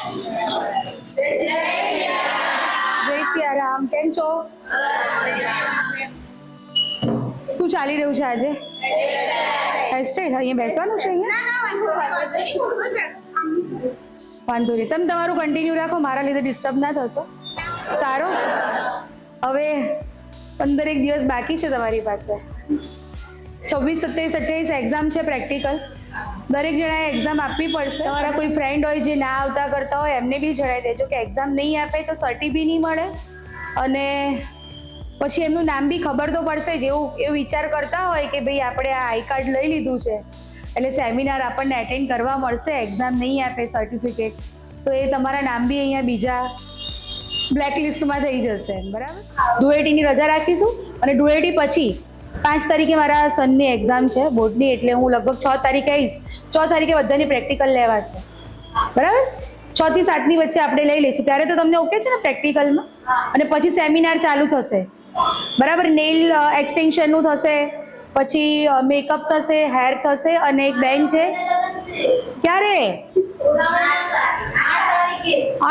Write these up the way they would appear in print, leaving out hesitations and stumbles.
જય સિયારામ. કેમ છો? શું ચાલી રહ્યું છે આજે? હેરસ્ટાઈલ. અહીંયા બેસવાનું છે? અહીંયા વાંધો નહીં, તમે તમારું કન્ટિન્યુ રાખો, મારા લીધે ડિસ્ટર્બ ના થશો. સારું. હવે 15 દિવસ બાકી છે તમારી પાસે. 26, 27, 28 એક્ઝામ છે પ્રેક્ટિકલ. દરેક જણાએ એક્ઝામ આપવી પડશે. તમારા કોઈ ફ્રેન્ડ હોય જે ના આવતા કરતા હોય એમને બી જણાવી દેજો કે એક્ઝામ નહીં આપે તો સર્ટી બી નહીં મળે, અને પછી એમનું નામ બી ખબર તો પડશે. જેવું એવું વિચાર કરતા હોય કે ભાઈ આપણે આ આઈ કાર્ડ લઈ લીધું છે એટલે સેમિનાર આપણને એટેન્ડ કરવા મળશે, એક્ઝામ નહીં આપે સર્ટિફિકેટ, તો એ તમારા નામ બી અહીંયા બીજા બ્લેકલિસ્ટમાં થઈ જશે. બરાબર. ધૂળેટીની રજા રાખીશું, અને ધૂળેટી પછી 5 તારીખે મારા સનની એક્ઝામ છે બોર્ડની, એટલે હું લગભગ 6 તારીખે આવીશ. 6 તારીખે બધાની પ્રેક્ટિકલ લેવાશે. બરાબર. 6 થી 7ની વચ્ચે આપણે લઈ લઈશું. ત્યારે તો તમને ઓકે છે ને પ્રેક્ટિકલમાં? અને પછી સેમિનાર ચાલુ થશે. બરાબર. નેલ એક્સટેન્શનનું થશે, પછી મેકઅપ થશે, હેર થશે, અને એક બેન છે. ક્યારે?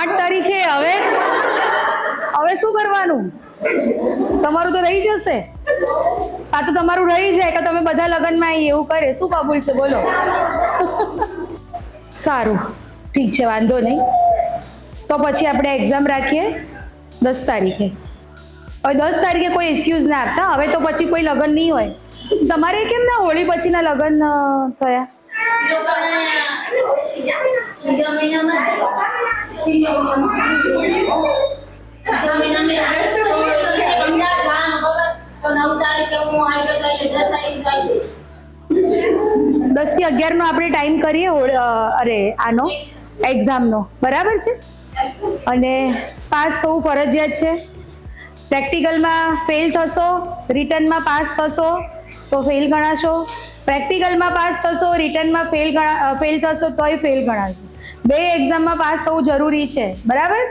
8 તારીખે. હવે શું કરવાનું? તમારું તો રહી જશે. આ તો તમારું રહી જાય કે તમે બધા લગ્નમાં આવી એવું કરે. શું કબૂલ છે બોલો? સારું, ઠીક છે, વાંધો નહીં. તો પછી આપણે એક્ઝામ રાખીએ 10 તારીખે. હવે 10 તારીખે કોઈ એક્સક્યુઝ ના આપતા. હવે તો પછી કોઈ લગ્ન નહીં હોય. તમારે કેમ ના હોળી પછીના લગ્ન થયા? દસ થી 11 નો આપણે ટાઈમ કરીએ. અરે આનો એક્ઝામનો. બરાબર છે. અને પાસ થવું ફરજિયાત છે. પ્રેક્ટિકલમાં ફેલ થશો, રિટર્નમાં પાસ થશો તો ફેલ ગણાશો. પ્રેક્ટિકલમાં પાસ થશો, રિટર્નમાં ફેલ થશો તોય ફેલ ગણાશો. 2 એક્ઝામમાં પાસ થવું જરૂરી છે. બરાબર.